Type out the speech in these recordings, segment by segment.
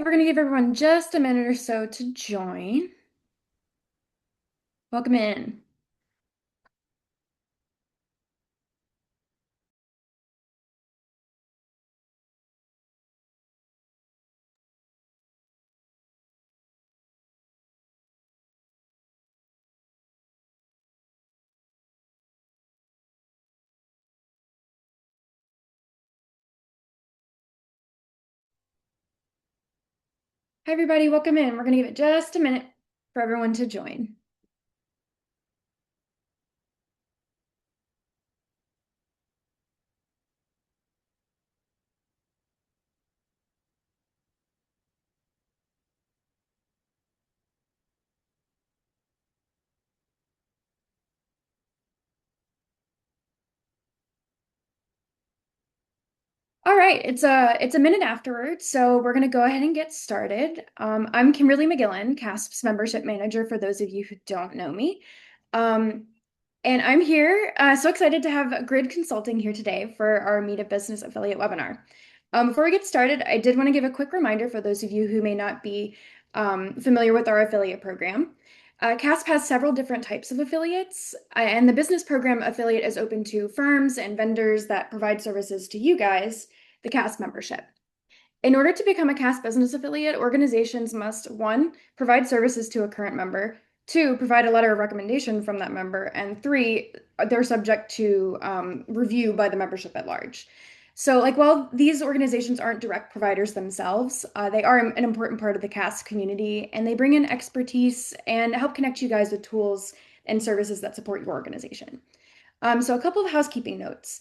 We're going to give everyone just a minute or so to join. Welcome in. Hi, everybody. Welcome in. We're going to give it just a minute for everyone to join. All right, it's a minute afterwards, so we're going to go ahead and get started. I'm Kimberly McGillen, CASP's membership manager for those of you who don't know me. Um, and I'm here, so excited to have Gryd Consulting here today for our Meet a Business Affiliate webinar. Before we get started, I did want to give a quick reminder for those of you who may not be familiar with our affiliate program. CASP has several different types of affiliates, and the business program affiliate is open to firms and vendors that provide services to you guys, the CASP membership. In order to become a CASP business affiliate, organizations must, one, provide services to a current member, two, provide a letter of recommendation from that member, and three, they're subject to review by the membership at large. So, while these organizations aren't direct providers themselves, they are an important part of the CASP community, and they bring in expertise and help connect you guys with tools and services that support your organization. So a couple of housekeeping notes.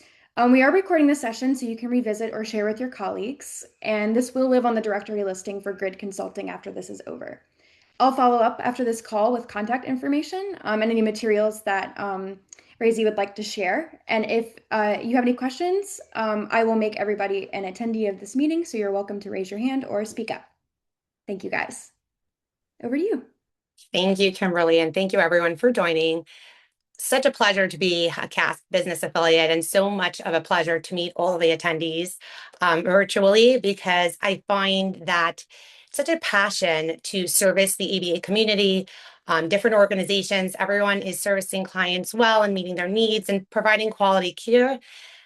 We are recording this session so you can revisit or share with your colleagues, and this will live on the directory listing for Gryd Consulting after this is over. I'll follow up after this call with contact information and any materials that Razy would like to share. And if you have any questions, I will make everybody an attendee of this meeting, so you're welcome to raise your hand or speak up. Thank you, guys. Over to you. Thank you, Kimberly, and thank you everyone for joining. Such a pleasure to be a CASP business affiliate and so much of a pleasure to meet all of the attendees virtually, because I find that such a passion to service the ABA community, different organizations. Everyone is servicing clients well and meeting their needs and providing quality care.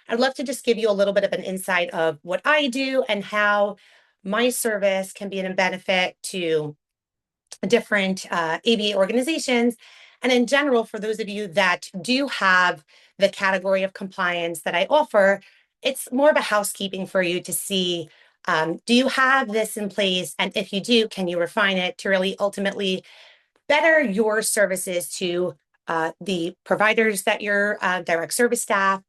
I'd love to just give you a little bit of an insight of what I do and how my service can be a benefit to different ABA organizations. And in general, for those of you that do have the category of compliance that I offer, it's more of a housekeeping for you to see, do you have this in place? And if you do, can you refine it to really ultimately better your services to the providers that your direct service staff,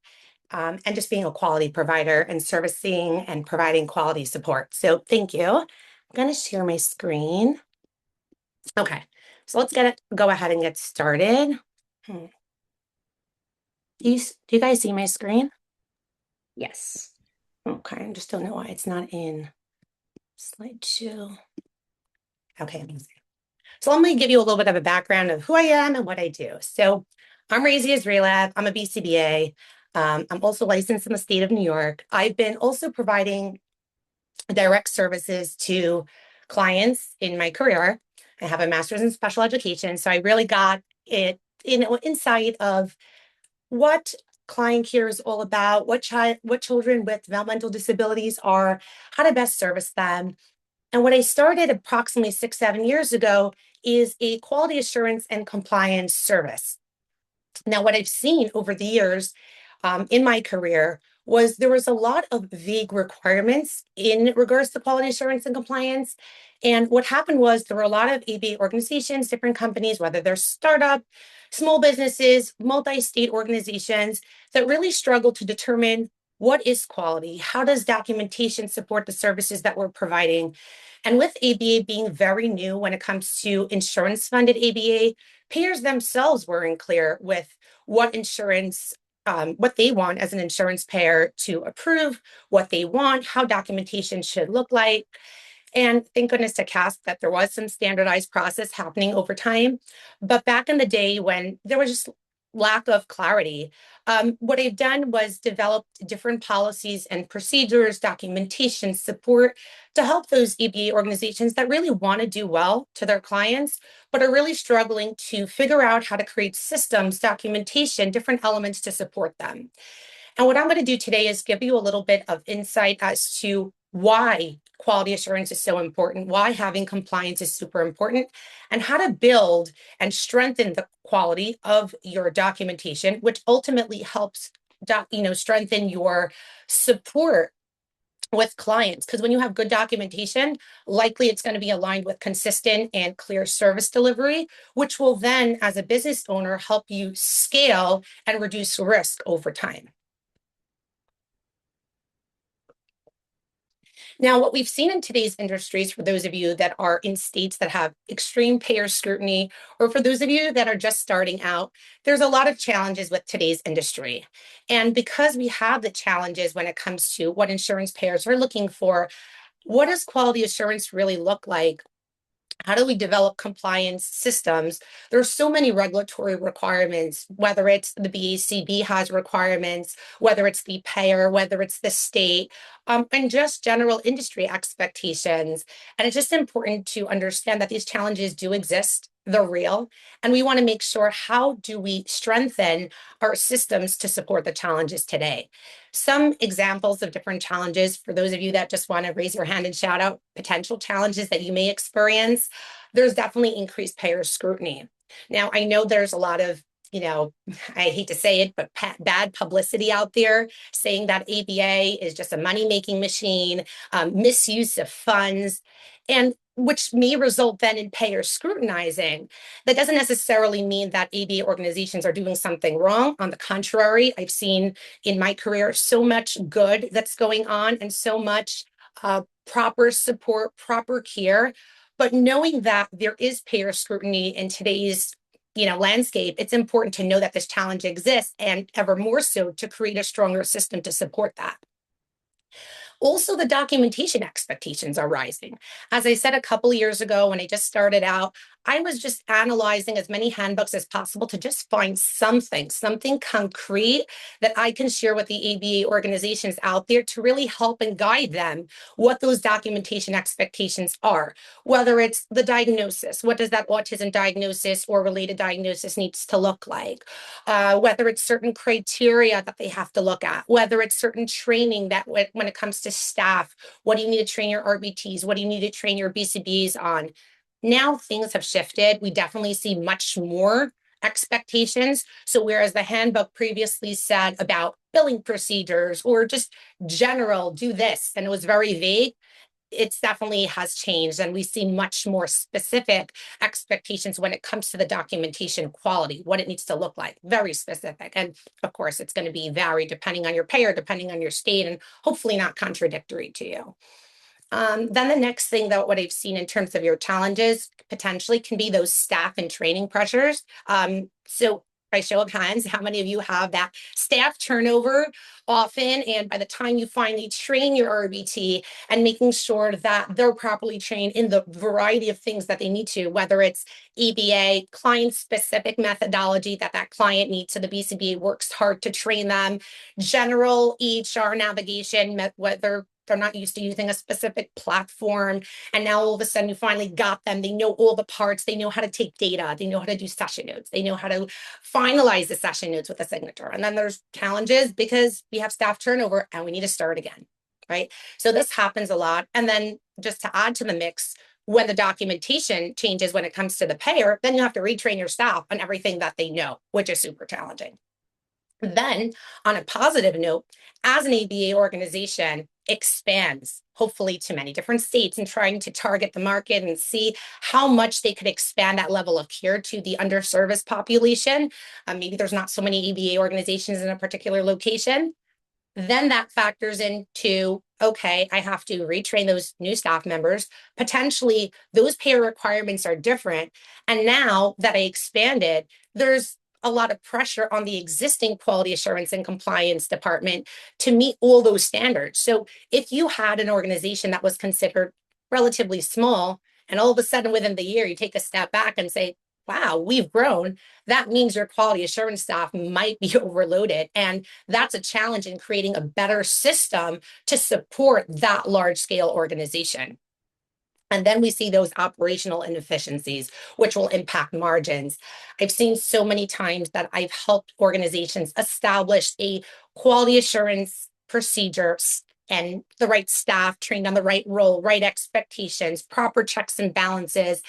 and just being a quality provider and servicing and providing quality support. So thank you. I'm going to share my screen. Okay, so let's go ahead and get started. Do you guys see my screen? Yes. Okay, I just don't know why it's not in slideshow. Okay, so let me give you a little bit of a background of who I am and what I do. So I'm Razy Israelov. I'm a BCBA. I'm also licensed in the state of New York. I've been also providing direct services to clients in my career. I have a master's in special education, so I really got it, insight of what client care is all about, what children with developmental disabilities are, how to best service them. And what I started approximately 6-7 years ago is a quality assurance and compliance service. Now, what I've seen over the years in my career was there was a lot of vague requirements in regards to quality assurance and compliance. And what happened was there were a lot of ABA organizations, different companies, whether they're startup, small businesses, multi-state organizations, that really struggled to determine what is quality, how does documentation support the services that we're providing. And with ABA being very new when it comes to insurance-funded ABA, payers themselves weren't clear with what insurance, what they want as an insurance payer to approve, what they want, how documentation should look like. And thank goodness to CASP that there was some standardized process happening over time. But back in the day when there was just lack of clarity. What I've done was developed different policies and procedures, documentation, support to help those EBA organizations that really want to do well to their clients, but are really struggling to figure out how to create systems, documentation, different elements to support them. And what I'm going to do today is give you a little bit of insight as to why quality assurance is so important, why having compliance is super important, and how to build and strengthen the quality of your documentation, which ultimately helps strengthen your support with clients. Because when you have good documentation, likely it's going to be aligned with consistent and clear service delivery, which will then, as a business owner, help you scale and reduce risk over time. Now, what we've seen in today's industries, for those of you that are in states that have extreme payer scrutiny, or for those of you that are just starting out, there's a lot of challenges with today's industry. And because we have the challenges when it comes to what insurance payers are looking for, what does quality assurance really look like? How do we develop compliance systems? There's so many regulatory requirements, whether it's the BACB has requirements, whether it's the payer, whether it's the state, and just general industry expectations. And it's just important to understand that these challenges do exist. They're real. And we want to make sure, how do we strengthen our systems to support the challenges today? Some examples of different challenges for those of you that just want to raise your hand and shout out potential challenges that you may experience. There's definitely increased payer scrutiny. Now, I know there's a lot of, I hate to say it, but bad publicity out there saying that ABA is just a money-making machine, misuse of funds, and which may result then in payer scrutinizing. That doesn't necessarily mean that ABA organizations are doing something wrong. On the contrary, I've seen in my career so much good that's going on, and so much proper support, proper care. But knowing that there is payer scrutiny in today's landscape, it's important to know that this challenge exists, and ever more so to create a stronger system to support that. Also, the documentation expectations are rising. As I said a couple of years ago when I just started out, I was just analyzing as many handbooks as possible to just find something concrete that I can share with the ABA organizations out there to really help and guide them what those documentation expectations are. Whether it's the diagnosis, what does that autism diagnosis or related diagnosis needs to look like? Whether it's certain criteria that they have to look at, whether it's certain training that when it comes to staff, what do you need to train your RBTs? What do you need to train your BCBs on? Now things have shifted. We definitely see much more expectations. So whereas the handbook previously said about billing procedures or just general do this, and it was very vague, it definitely has changed, and we see much more specific expectations when it comes to the documentation quality, what it needs to look like, very specific. And of course, it's going to be varied depending on your payer, depending on your state, and hopefully not contradictory to you. Then the next thing that what I've seen in terms of your challenges potentially can be those staff and training pressures. So by show of hands, how many of you have that staff turnover often? And by the time you finally train your RBT, and making sure that they're properly trained in the variety of things that they need to, whether it's EBA, client-specific methodology that client needs, so the BCBA works hard to train them, general EHR navigation, whether they're not used to using a specific platform, and now all of a sudden you finally got them. They know all the parts. They know how to take data. They know how to do session notes. They know how to finalize the session notes with a signature. And then there's challenges because we have staff turnover and we need to start again, right? So this happens a lot. And then just to add to the mix, when the documentation changes when it comes to the payer, then you have to retrain your staff on everything that they know, which is super challenging. Then, on a positive note, as an ABA organization expands, hopefully to many different states, and trying to target the market and see how much they could expand that level of care to the underserviced population. Maybe there's not so many ABA organizations in a particular location. Then that factors into, okay, I have to retrain those new staff members. Potentially, those payer requirements are different. And now that I expanded, there's a lot of pressure on the existing quality assurance and compliance department to meet all those standards. So if you had an organization that was considered relatively small, and all of a sudden within the year, you take a step back and say, wow, we've grown. That means your quality assurance staff might be overloaded. And that's a challenge in creating a better system to support that large scale organization. And then we see those operational inefficiencies, which will impact margins. I've seen so many times that I've helped organizations establish a quality assurance procedure and the right staff trained on the right role, right expectations, proper checks and balances.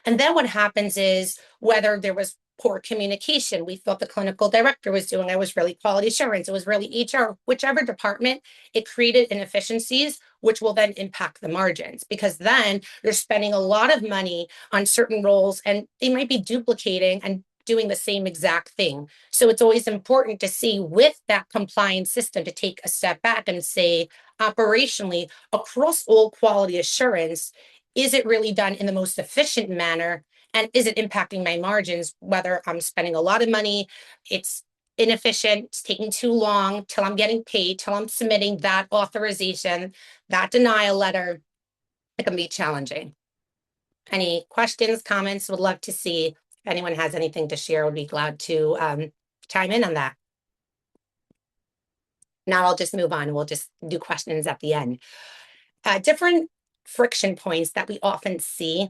And then what happens is whether there was poor communication, we thought the clinical director was doing, I was really quality assurance, it was really HR, whichever department, it created inefficiencies, which will then impact the margins because then you're spending a lot of money on certain roles and they might be duplicating and doing the same exact thing. So it's always important to see with that compliance system to take a step back and say, operationally, across all quality assurance, is it really done in the most efficient manner? And is it impacting my margins, whether I'm spending a lot of money, it's inefficient, it's taking too long till I'm getting paid, till I'm submitting that authorization, that denial letter, it can be challenging. Any questions, comments? Would love to see if anyone has anything to share. Would be glad to chime in on that. Now I'll just move on. We'll just do questions at the end. Different friction points that we often see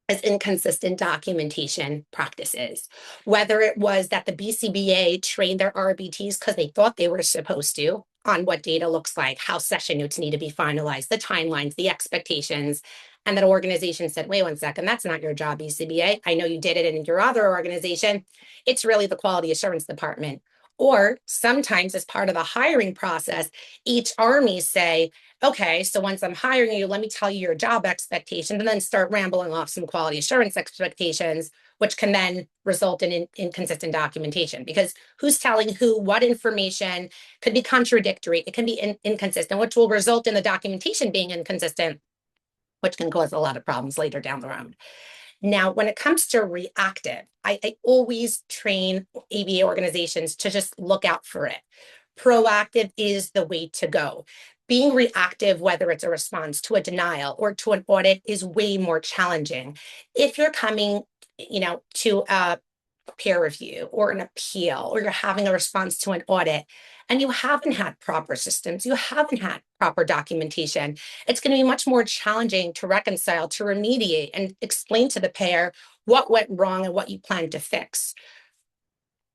as inconsistent documentation practices. Whether it was that the BCBA trained their RBTs because they thought they were supposed to on what data looks like, how session notes need to be finalized, the timelines, the expectations, and that organization said, wait 1 second, that's not your job, BCBA. I know you did it in your other organization. It's really the quality assurance department. Or sometimes as part of the hiring process, each army say, okay, so once I'm hiring you, let me tell you your job expectations and then start rambling off some quality assurance expectations, which can then result in inconsistent documentation because who's telling who what information could be contradictory. It can be inconsistent, which will result in the documentation being inconsistent, which can cause a lot of problems later down the road. Now, when it comes to reactive, I always train ABA organizations to just look out for it. Proactive is the way to go. Being reactive, whether it's a response to a denial or to an audit, is way more challenging. If you're coming, to a peer review or an appeal, or you're having a response to an audit, and you haven't had proper systems, you haven't had proper documentation, it's going to be much more challenging to reconcile, to remediate, and explain to the payer what went wrong and what you plan to fix.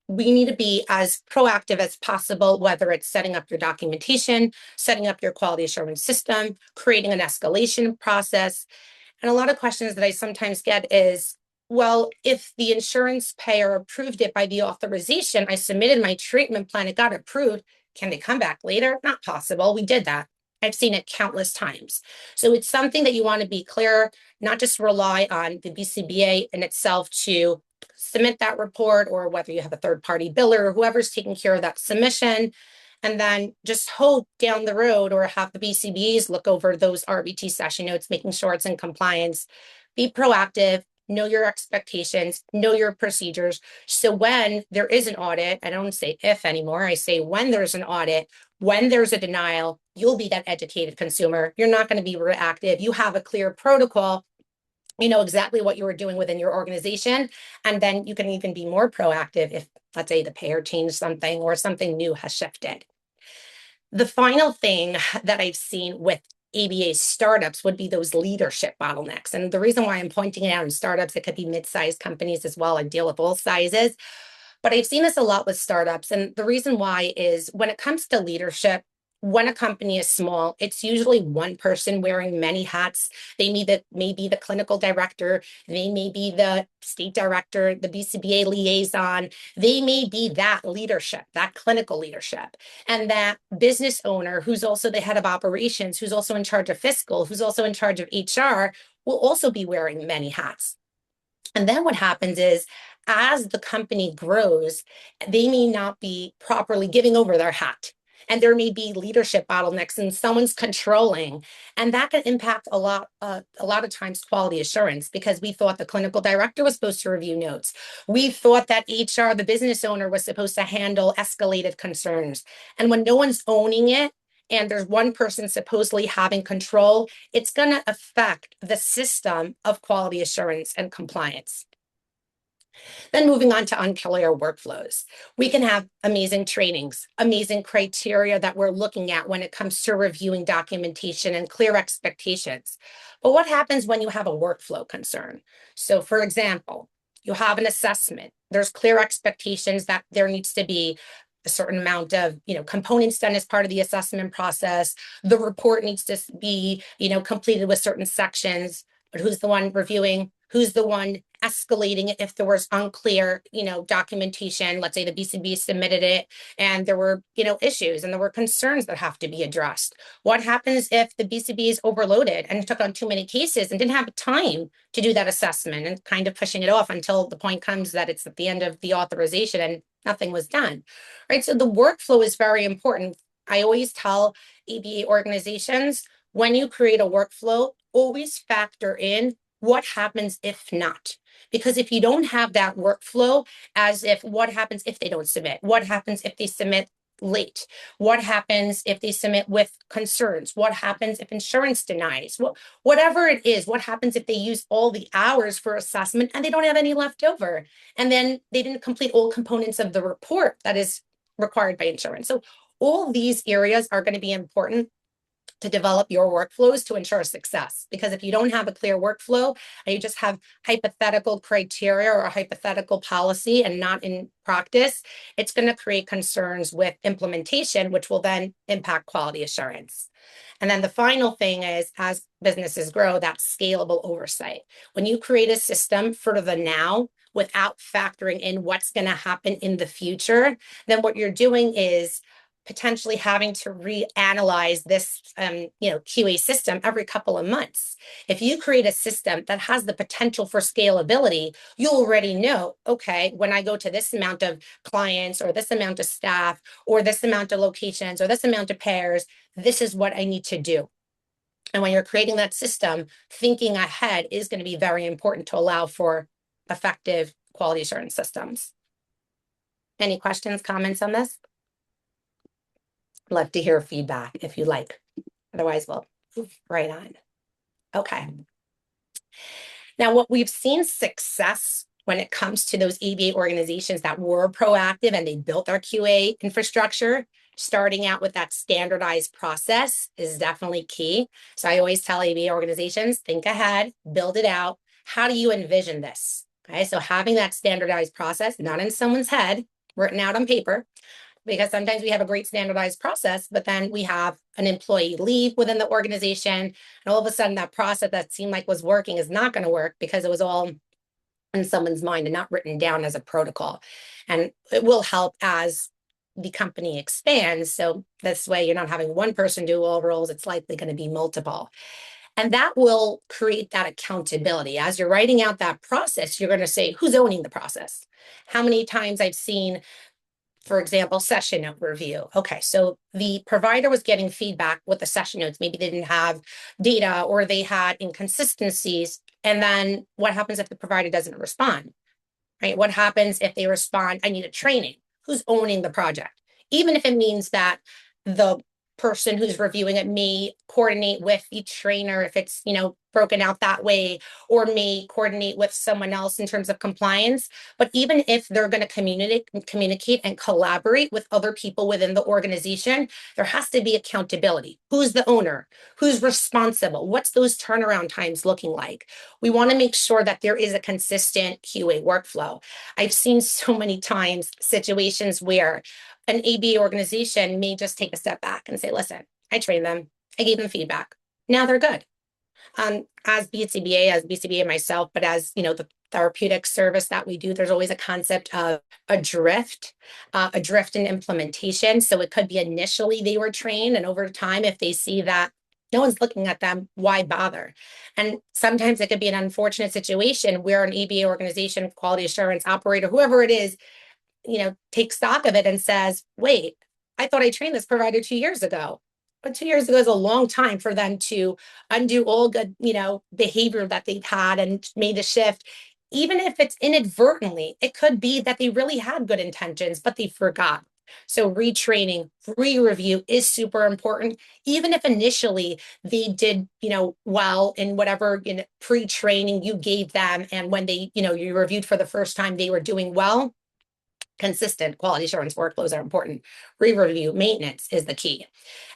We need to be as proactive as possible, whether it's setting up your documentation, setting up your quality assurance system, creating an escalation process. And a lot of questions that I sometimes get is, well, if the insurance payer approved it by the authorization, I submitted my treatment plan, it got approved. Can they come back later? Not possible. We did that. I've seen it countless times. So it's something that you want to be clear, not just rely on the BCBA in itself to submit that report, or whether you have a third party biller or whoever's taking care of that submission, and then just hope down the road or have the BCBs look over those RBT session notes, making sure it's in compliance. Be proactive, know your expectations, know your procedures. So when there is an audit, I don't say if anymore, I say when there's an audit, when there's a denial, you'll be that educated consumer. You're not going to be reactive. You have a clear protocol. You know exactly what you were doing within your organization. And then you can even be more proactive if, let's say, the payer changed something or something new has shifted. The final thing that I've seen with ABA startups would be those leadership bottlenecks. And the reason why I'm pointing it out in startups, it could be mid-sized companies as well. I deal with all sizes. But I've seen this a lot with startups. And the reason why is when it comes to leadership, when a company is small, it's usually one person wearing many hats. They may be the clinical director, they may be the state director, the BCBA liaison, they may be that leadership, that clinical leadership. And that business owner, who's also the head of operations, who's also in charge of fiscal, who's also in charge of HR, will also be wearing many hats. And then what happens is, as the company grows, they may not be properly giving over their hat. And there may be leadership bottlenecks and someone's controlling. And that can impact a lot of times quality assurance, because we thought the clinical director was supposed to review notes. We thought that HR, the business owner, was supposed to handle escalated concerns. And when no one's owning it, and there's one person supposedly having control, it's going to affect the system of quality assurance and compliance. Then moving on to unclear workflows. We can have amazing trainings, amazing criteria that we're looking at when it comes to reviewing documentation and clear expectations. But what happens when you have a workflow concern? So for example, you have an assessment. There's clear expectations that there needs to be a certain amount of components done as part of the assessment process. The report needs to be completed with certain sections. But who's the one reviewing? Who's the one escalating it if there was unclear documentation? Let's say the BCB submitted it and there were issues and there were concerns that have to be addressed. What happens if the BCB is overloaded and took on too many cases and didn't have time to do that assessment, and kind of pushing it off until the point comes that it's at the end of the authorization and nothing was done, right? So the workflow is very important. I always tell ABA organizations, when you create a workflow, always factor in what happens if not. Because if you don't have that workflow, as if what happens if they don't submit? What happens if they submit late? What happens if they submit with concerns? What happens if insurance denies? Whatever it is, what happens if they use all the hours for assessment and they don't have any left over? And then they didn't complete all components of the report that is required by insurance. So all these areas are going to be important to develop your workflows to ensure success. Because if you don't have a clear workflow and you just have hypothetical criteria or a hypothetical policy and not in practice, it's going to create concerns with implementation, which will then impact quality assurance. And then the final thing is, as businesses grow, that's scalable oversight. When you create a system for the now without factoring in what's going to happen in the future, then what you're doing is potentially having to reanalyze this QA system every couple of months. If you create a system that has the potential for scalability, you already know, okay, when I go to this amount of clients or this amount of staff or this amount of locations or this amount of pairs, this is what I need to do. And when you're creating that system, thinking ahead is going to be very important to allow for effective quality assurance systems. Any questions, comments on this? Love to hear feedback if you like. Otherwise, we'll move right on. Okay. Now, what we've seen success when it comes to those ABA organizations that were proactive and they built their QA infrastructure, starting out with that standardized process is definitely key. So I always tell ABA organizations, think ahead, build it out. How do you envision this? Okay, so having that standardized process, not in someone's head, written out on paper, because sometimes we have a great standardized process, but then we have an employee leave within the organization, and all of a sudden that process that seemed like was working is not going to work because it was all in someone's mind and not written down as a protocol. And it will help as the company expands. So this way you're not having one person do all roles, it's likely going to be multiple. And that will create that accountability. As you're writing out that process, you're going to say, who's owning the process? How many times I've seen, for example, session note review. Okay, so the provider was getting feedback with the session notes. Maybe they didn't have data or they had inconsistencies. And then what happens if the provider doesn't respond, right? What happens if they respond, I need a training? Who's owning the project? Even if it means that the person who's reviewing it may coordinate with each trainer if it's broken out that way, or may coordinate with someone else in terms of compliance. But even if they're going to communicate and collaborate with other people within the organization, there has to be accountability. Who's the owner? Who's responsible? What's those turnaround times looking like? We want to make sure that there is a consistent QA workflow. I've seen so many times situations where an ABA organization may just take a step back and say, listen, I trained them, I gave them feedback. Now they're good. As BCBA myself, but as the therapeutic service that we do, there's always a concept of a drift in implementation. So it could be initially they were trained, and over time, if they see that no one's looking at them, why bother? And sometimes it could be an unfortunate situation where an ABA organization, quality assurance operator, whoever it is, takes stock of it and says, wait, I thought I trained this provider 2 years ago. But 2 years ago is a long time for them to undo all good, behavior that they've had and made a shift. Even if it's inadvertently, it could be that they really had good intentions, but they forgot. So retraining, re-review is super important. Even if initially they did, well in whatever pre-training you gave them, and when they, you reviewed for the first time, they were doing well. Consistent quality assurance workflows are important. Re-review, maintenance is the key,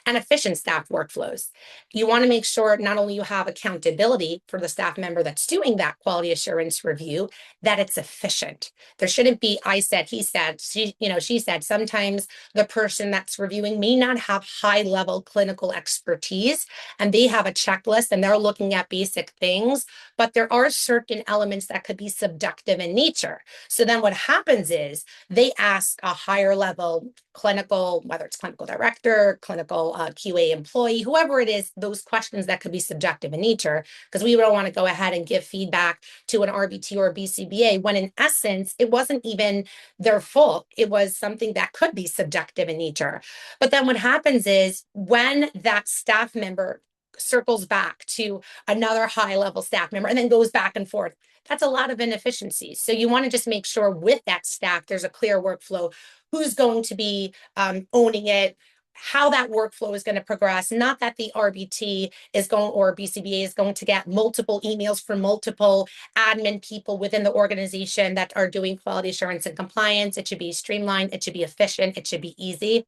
and efficient staff workflows. You want to make sure not only you have accountability for the staff member that's doing that quality assurance review, that it's efficient. There shouldn't be I said, he said, she said. Sometimes the person that's reviewing may not have high level clinical expertise, and they have a checklist and they're looking at basic things, but there are certain elements that could be subjective in nature. So then what happens is they ask a higher level clinical, whether it's clinical director, clinical QA employee, whoever it is, those questions that could be subjective in nature, because we don't want to go ahead and give feedback to an RBT or a BCBA when in essence, it wasn't even their fault. It was something that could be subjective in nature. But then what happens is when that staff member circles back to another high level staff member and then goes back and forth, that's a lot of inefficiencies. So you want to just make sure with that staff, there's a clear workflow, who's going to be owning it, how that workflow is going to progress. Not that the RBT is going or BCBA is going to get multiple emails from multiple admin people within the organization that are doing quality assurance and compliance. It should be streamlined, it should be efficient, it should be easy,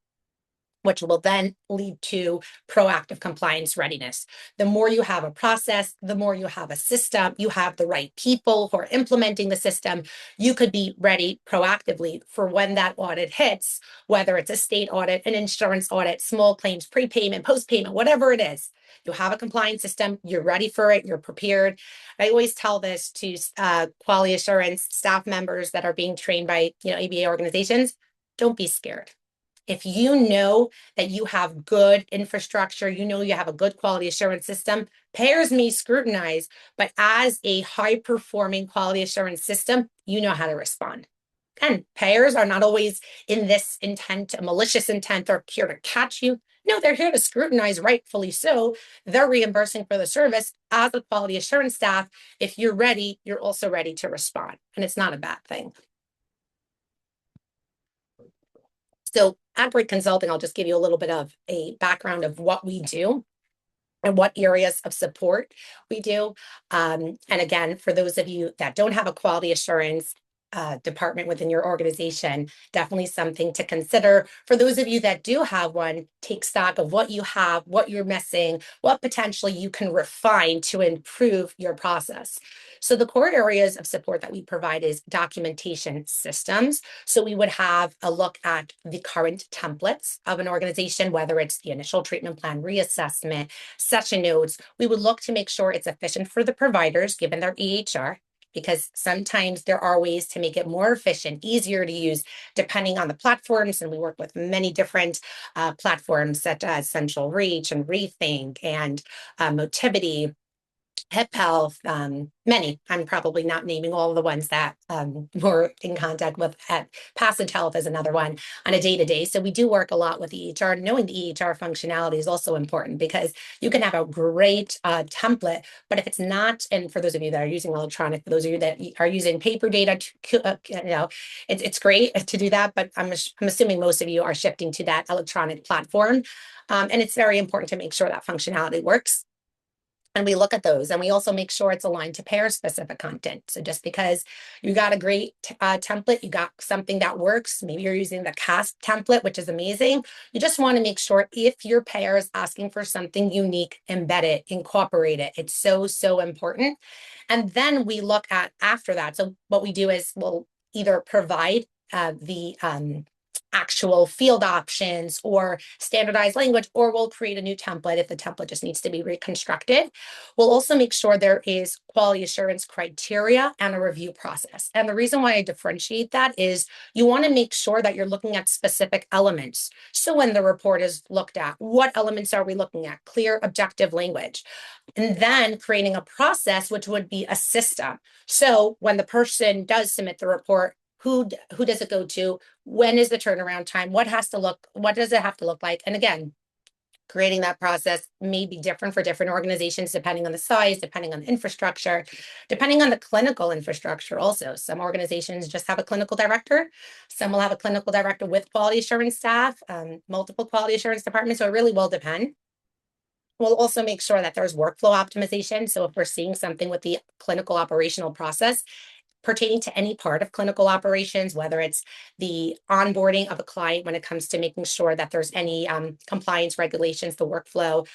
which will then lead to proactive compliance readiness. The more you have a process, the more you have a system, you have the right people who are implementing the system, you could be ready proactively for when that audit hits, whether it's a state audit, an insurance audit, small claims, prepayment, postpayment, whatever it is. You have a compliance system, you're ready for it, you're prepared. I always tell this to quality assurance staff members that are being trained by ABA organizations, don't be scared. If you know that you have good infrastructure, you have a good quality assurance system, payers may scrutinize, but as a high performing quality assurance system, you know how to respond. And payers are not always in this intent, a malicious intent, they're here to catch you. No, they're here to scrutinize, rightfully so. They're reimbursing for the service. As a quality assurance staff, if you're ready, you're also ready to respond. And it's not a bad thing. So at Gryd Consulting, I'll just give you a little bit of a background of what we do and what areas of support we do. And again, for those of you that don't have a quality assurance department within your organization, definitely something to consider. For those of you that do have one, take stock of what you have, what you're missing, what potentially you can refine to improve your process. So the core areas of support that we provide is documentation systems. So we would have a look at the current templates of an organization, whether it's the initial treatment plan, reassessment, session notes. We would look to make sure it's efficient for the providers, given their EHR, because sometimes there are ways to make it more efficient, easier to use, depending on the platforms. And we work with many different platforms such as Central Reach and Rethink and Motivity, Hip Health, many. I'm probably not naming all of the ones that we're in contact with. At Passage Health is another one on a day-to-day. So we do work a lot with EHR. Knowing the EHR functionality is also important, because you can have a great template, but if it's not, and for those of you that are using electronic, for those of you that are using paper data, it's great to do that, but I'm assuming most of you are shifting to that electronic platform. And it's very important to make sure that functionality works. And we look at those, and we also make sure it's aligned to payer specific content. So just because you got a great template, you got something that works, maybe you're using the CASP template, which is amazing. You just want to make sure if your payer is asking for something unique, embed it, incorporate it. It's so, so important. And then we look at after that. So what we do is we'll either provide the actual field options or standardized language, or we'll create a new template if the template just needs to be reconstructed. We'll also make sure there is quality assurance criteria and a review process. And the reason why I differentiate that is you want to make sure that you're looking at specific elements. So when the report is looked at, what elements are we looking at? Clear, objective language. And then creating a process, which would be a system. So when the person does submit the report, who does it go to? When is the turnaround time? What does it have to look like? And again, Creating that process may be different for different organizations, depending on the size, depending on the infrastructure, depending on the clinical infrastructure also. Some organizations just have a clinical director. Some will have a clinical director with quality assurance staff, multiple quality assurance departments. So it really will depend. We'll also make sure that there's workflow optimization. So if we're seeing something with the clinical operational process, pertaining to any part of clinical operations, whether it's the onboarding of a client when it comes to making sure that there's any compliance regulations, the workflow.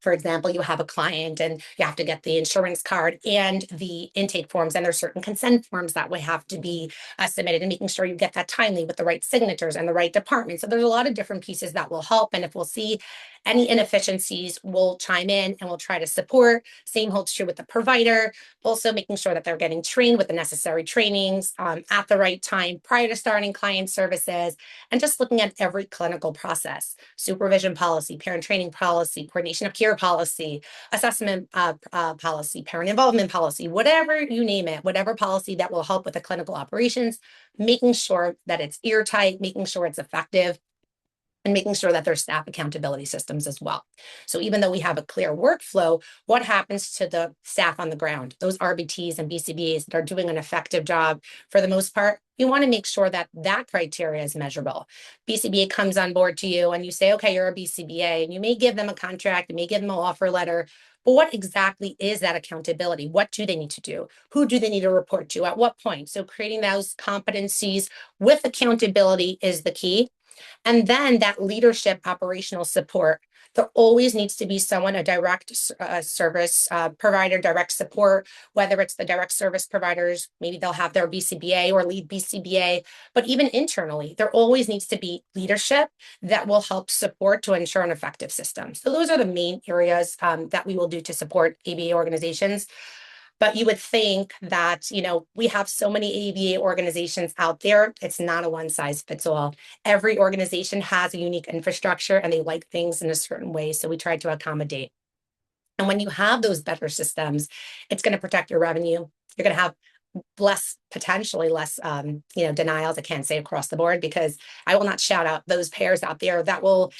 For example, you have a client and you have to get the insurance card and the intake forms, and there's certain consent forms that would have to be submitted, and making sure you get that timely with the right signatures and the right department. So there's a lot of different pieces that will help. And if we'll see any inefficiencies, we'll chime in and we'll try to support. Same holds true with the provider. Also making sure that they're getting trained with the necessary trainings at the right time prior to starting client services, and just looking at every clinical process, supervision policy, parent training policy, coordination of care policy, assessment policy, parent involvement policy, whatever you name it, whatever policy that will help with the clinical operations, making sure that it's airtight, making sure it's effective, and making sure that there's staff accountability systems as well. So even though we have a clear workflow, what happens to the staff on the ground, those RBTs and BCBAs that are doing an effective job for the most part? You want to make sure that that criteria is measurable. BCBA comes on board to you and you say, okay, you're a BCBA, and you may give them a contract, you may give them an offer letter, but what exactly is that accountability? What do they need to do? Who do they need to report to? At what point? So creating those competencies with accountability is the key. And then that leadership operational support. There always needs to be someone, a direct service provider, direct support, whether it's the direct service providers, maybe they'll have their BCBA or lead BCBA, but even internally, there always needs to be leadership that will help support to ensure an effective system. So those are the main areas that we will do to support ABA organizations. But you would think that, we have so many ABA organizations out there. It's not a one size fits all. Every organization has a unique infrastructure and they like things in a certain way. So we try to accommodate. And when you have those better systems, it's going to protect your revenue. You're going to have potentially less, denials. I can't say across the board, because I will not shout out those payers out there that will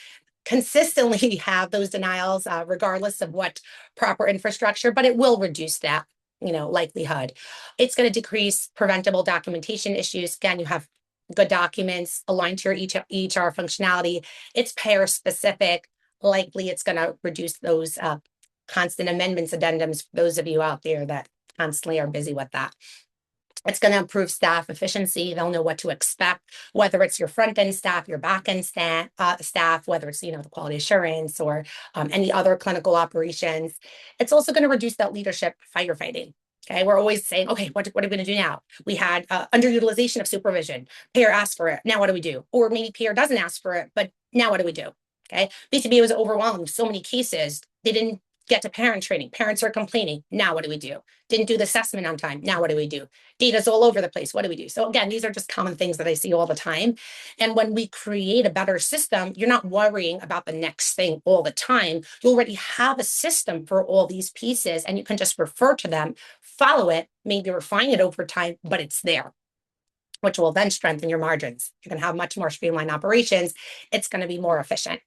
consistently have those denials, regardless of what proper infrastructure, but it will reduce that likelihood. It's going to decrease preventable documentation issues. Again, you have good documents aligned to your EHR functionality. It's payer specific. Likely, it's going to reduce those constant amendments, addendums, for those of you out there that constantly are busy with that. It's going to improve staff efficiency. They'll know what to expect, whether it's your front end staff, your back end staff, whether it's, the quality assurance or any other clinical operations. It's also going to reduce that leadership firefighting. Okay, we're always saying, okay, what are we going to do now? We had underutilization of supervision. Payer asked for it. Now what do we do? Or maybe payer doesn't ask for it, but now what do we do? Okay, BCBA was overwhelmed. So many cases. They didn't get to parent training. Parents are complaining. Now what do we do? Didn't do the assessment on time. Now what do we do? Data's all over the place. What do we do? So again, these are just common things that I see all the time. And when we create a better system, you're not worrying about the next thing all the time. You already have a system for all these pieces, and you can just refer to them, follow it, maybe refine it over time, but it's there, which will then strengthen your margins. You're going to have much more streamlined operations. It's going to be more efficient.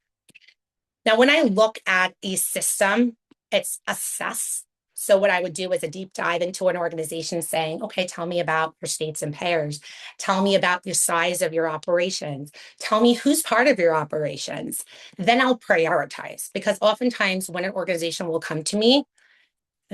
Now, when I look at a system, it's assess. So what I would do is a deep dive into an organization saying, okay, tell me about your states and payers. Tell me about the size of your operations. Tell me who's part of your operations. Then I'll prioritize, because oftentimes when an organization will come to me,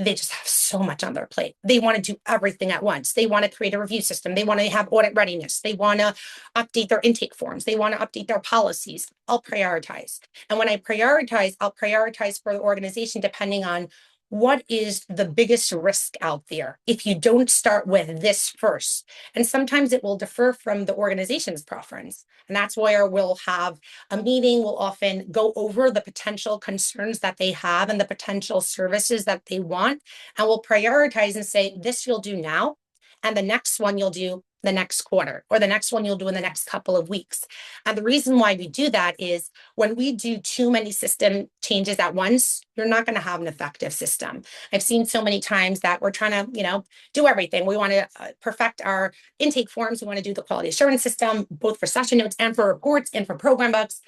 they just have so much on their plate. They want to do everything at once. They want to create a review system. They want to have audit readiness. They want to update their intake forms. They want to update their policies. I'll prioritize. And when I prioritize, I'll prioritize for the organization depending on what is the biggest risk out there if you don't start with this first. And sometimes it will differ from the organization's preference. And that's where we'll have a meeting. We'll often go over the potential concerns that they have and the potential services that they want. And we'll prioritize and say, this you'll do now, and the next one you'll do the next quarter, or the next one you'll do in the next couple of weeks. And the reason why we do that is when we do too many system changes at once, you're not going to have an effective system. I've seen so many times that we're trying to, do everything. We want to perfect our intake forms. We want to do the quality assurance system, both for session notes and for reports and for program books.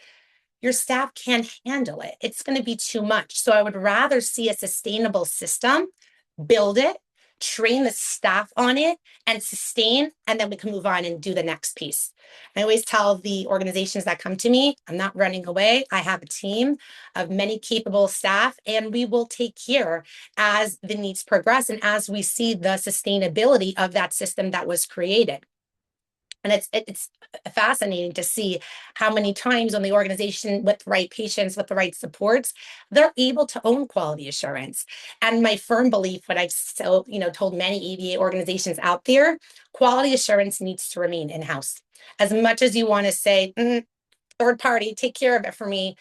your staff can't handle it. It's going to be too much. So I would rather see a sustainable system, build it, train the staff on it, and sustain, and then we can move on and do the next piece. I always tell the organizations that come to me, I'm not running away. I have a team of many capable staff, and we will take care as the needs progress and as we see the sustainability of that system that was created. And it's fascinating to see how many times when the organization with the right patients, with the right supports, they're able to own quality assurance. And my firm belief, what I've told many ABA organizations out there, quality assurance needs to remain in-house. As much as you want to say, third party, take care of it for me,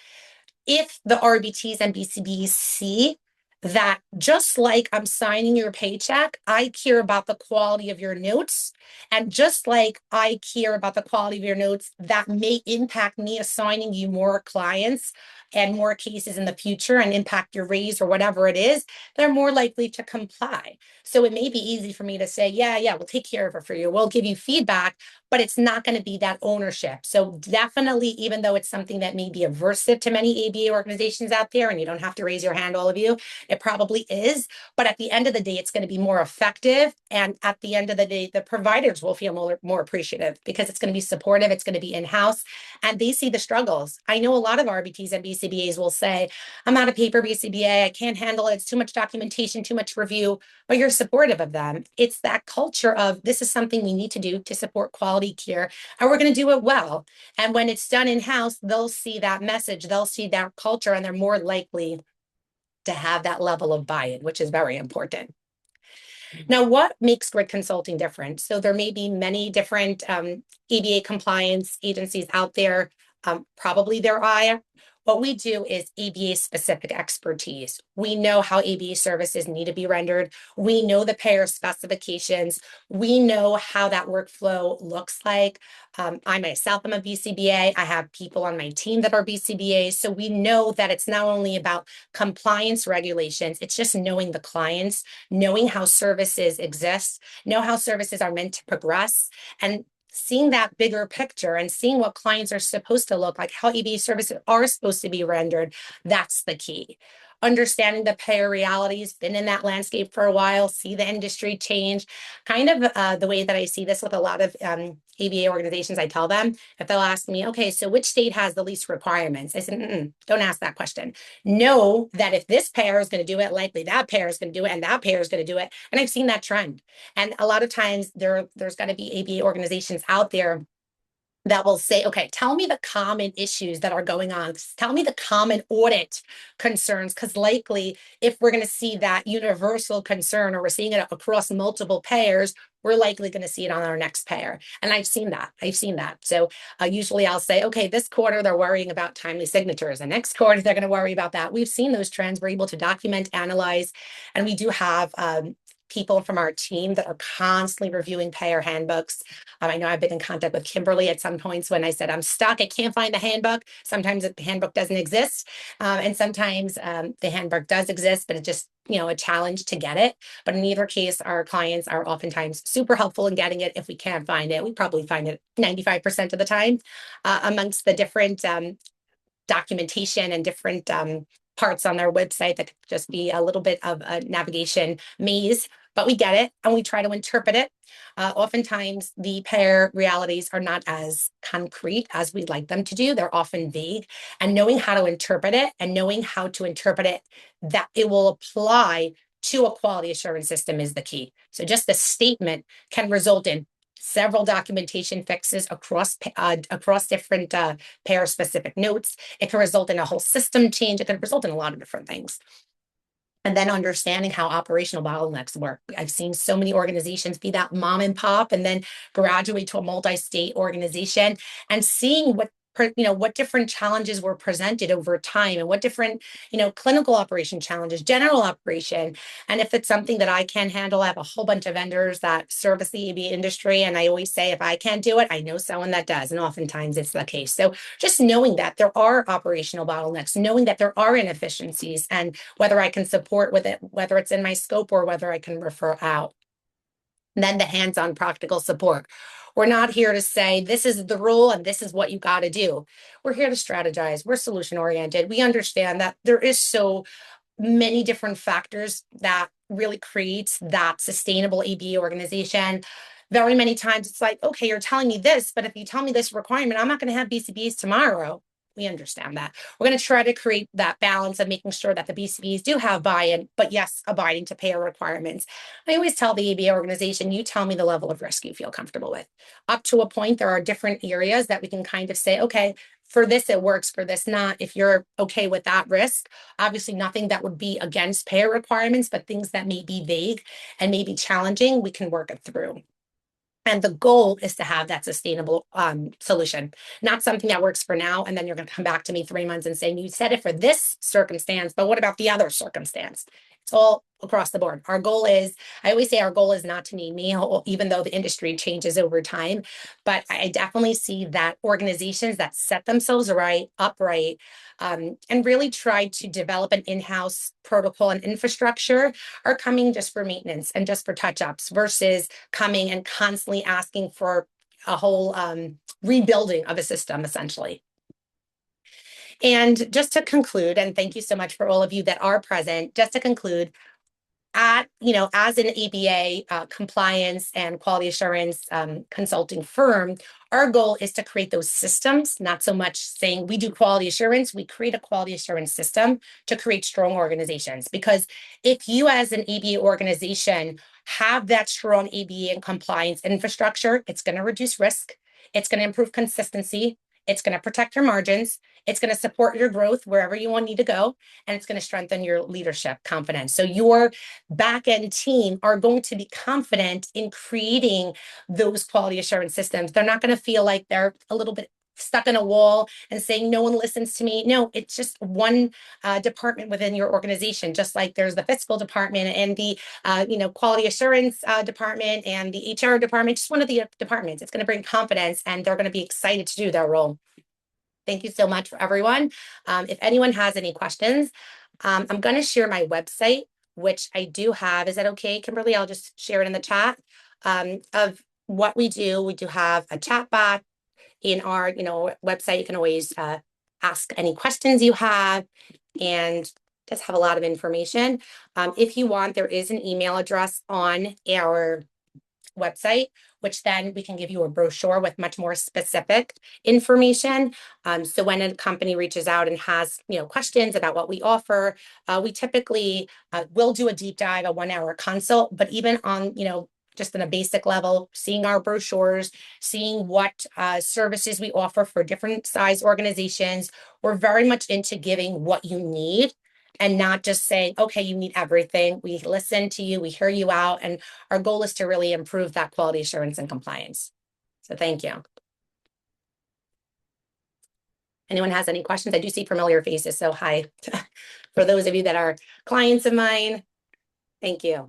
if the RBTs and BCBs see that just like I'm signing your paycheck, I care about the quality of your notes. And just like I care about the quality of your notes, that may impact me assigning you more clients and more cases in the future and impact your raise or whatever it is, they're more likely to comply. So it may be easy for me to say, yeah, we'll take care of it for you. We'll give you feedback, but it's not going to be that ownership. So definitely, even though it's something that may be aversive to many ABA organizations out there, and you don't have to raise your hand, all of you, it probably is. But at the end of the day, it's going to be more effective. And at the end of the day, the providers will feel more appreciative because it's going to be supportive. It's going to be in-house and they see the struggles. I know a lot of RBTs and BCBAs will say, I'm not a paper BCBA. I can't handle it. It's too much documentation, too much review, but you're supportive of them. It's that culture of this is something we need to do to support quality care and we're going to do it well. And when it's done in-house, they'll see that message, they'll see that culture, and they're more likely to have that level of buy-in, which is very important. Now, what makes Gryd Consulting different? So there may be many different ABA compliance agencies out there. Probably there are. What we do is ABA specific expertise. We know how ABA services need to be rendered. We know the payer specifications. We know how that workflow looks like. I myself am a BCBA. I have people on my team that are BCBAs. So we know that it's not only about compliance regulations, it's just knowing the clients, knowing how services exist, know how services are meant to progress, and seeing that bigger picture and seeing what clients are supposed to look like, how ABA services are supposed to be rendered, that's the key. Understanding the payer realities, been in that landscape for a while, see the industry change. Kind of the way that I see this with a lot of ABA organizations, I tell them, if they'll ask me, okay, so which state has the least requirements? I said, don't ask that question. Know that if this payer is going to do it, likely that payer is going to do it, and that payer is going to do it. And I've seen that trend. And a lot of times there's going to be ABA organizations out there that will say, okay, tell me the common issues that are going on. Tell me the common audit concerns, because likely if we're going to see that universal concern or we're seeing it across multiple payers, we're likely going to see it on our next payer. And I've seen that. So usually I'll say, okay, this quarter they're worrying about timely signatures. The next quarter they're going to worry about that. We've seen those trends. We're able to document, analyze, and we do have people from our team that are constantly reviewing payer handbooks. I know I've been in contact with Kimberly at some points when I said, I'm stuck, I can't find the handbook. Sometimes the handbook doesn't exist. And sometimes the handbook does exist, but it's just, a challenge to get it. But in either case, our clients are oftentimes super helpful in getting it. If we can't find it, we probably find it 95% of the time amongst the different documentation and different parts on their website that could just be a little bit of a navigation maze, but we get it and we try to interpret it. Oftentimes the payer realities are not as concrete as we'd like them to do. They're often vague, and knowing how to interpret it and knowing how to interpret it that it will apply to a quality assurance system is the key. So just the statement can result in several documentation fixes across different payer specific notes. It can result in a whole system change. It can result in a lot of different things. And then understanding how operational bottlenecks work. I've seen so many organizations be that mom and pop and then graduate to a multi-state organization, and seeing what different challenges were presented over time and what different, clinical operation challenges, general operation. And if it's something that I can handle, I have a whole bunch of vendors that service the EB industry. And I always say, if I can't do it, I know someone that does. And oftentimes it's the case. So just knowing that there are operational bottlenecks, knowing that there are inefficiencies, and whether I can support with it, whether it's in my scope or whether I can refer out. And then the hands-on practical support. We're not here to say, this is the rule and this is what you got to do. We're here to strategize. We're solution oriented. We understand that there is so many different factors that really creates that sustainable ABA organization. Very many times it's like, okay, you're telling me this, but if you tell me this requirement, I'm not going to have BCBs tomorrow. We understand that. We're going to try to create that balance of making sure that the BCBs do have buy-in, but yes, abiding to payer requirements. I always tell the ABA organization, you tell me the level of risk you feel comfortable with. Up to a point, there are different areas that we can kind of say, okay, for this, it works, for this, not. If you're okay with that risk, obviously nothing that would be against payer requirements, but things that may be vague and may be challenging, we can work it through. And the goal is to have that sustainable solution, not something that works for now. And then you're going to come back to me 3 months and saying, you said it for this circumstance, but what about the other circumstance? It's all across the board. Our goal is, I always say our goal is not to need me, even though the industry changes over time. But I definitely see that organizations that set themselves upright, and really try to develop an in-house protocol and infrastructure are coming just for maintenance and just for touch-ups versus coming and constantly asking for a whole rebuilding of a system, essentially. And just to conclude, and thank you so much for all of you that are present, just to conclude, as an ABA compliance and quality assurance consulting firm, our goal is to create those systems, not so much saying we do quality assurance, we create a quality assurance system to create strong organizations. Because if you as an ABA organization have that strong ABA and compliance infrastructure, it's going to reduce risk, it's going to improve consistency, it's going to protect your margins, it's going to support your growth wherever you want need to go, and it's going to strengthen your leadership confidence. So your back end team are going to be confident in creating those quality assurance systems. They're not going to feel like they're a little bit stuck in a wall and saying no one listens to me. No, it's just one department within your organization, just like there's the fiscal department and the quality assurance department and the HR department, just one of the departments. It's going to bring confidence and they're going to be excited to do their role. Thank you so much for everyone. If anyone has any questions, I'm going to share my website, which I do have. Is that okay, Kimberly? I'll just share it in the chat of what we do. We do have a chat bot in our website. You can always ask any questions you have and just have a lot of information. If you want, there is an email address on our website, which then we can give you a brochure with much more specific information. So when a company reaches out and has questions about what we offer, we typically will do a deep dive, a 1-hour consult. But even on just on a basic level, seeing our brochures, seeing what services we offer for different size organizations, we're very much into giving what you need and not just saying, okay, you need everything. We listen to you, we hear you out, and our goal is to really improve that quality assurance and compliance. So thank you. Anyone has any questions? I do see familiar faces, so hi. For those of you that are clients of mine, thank you.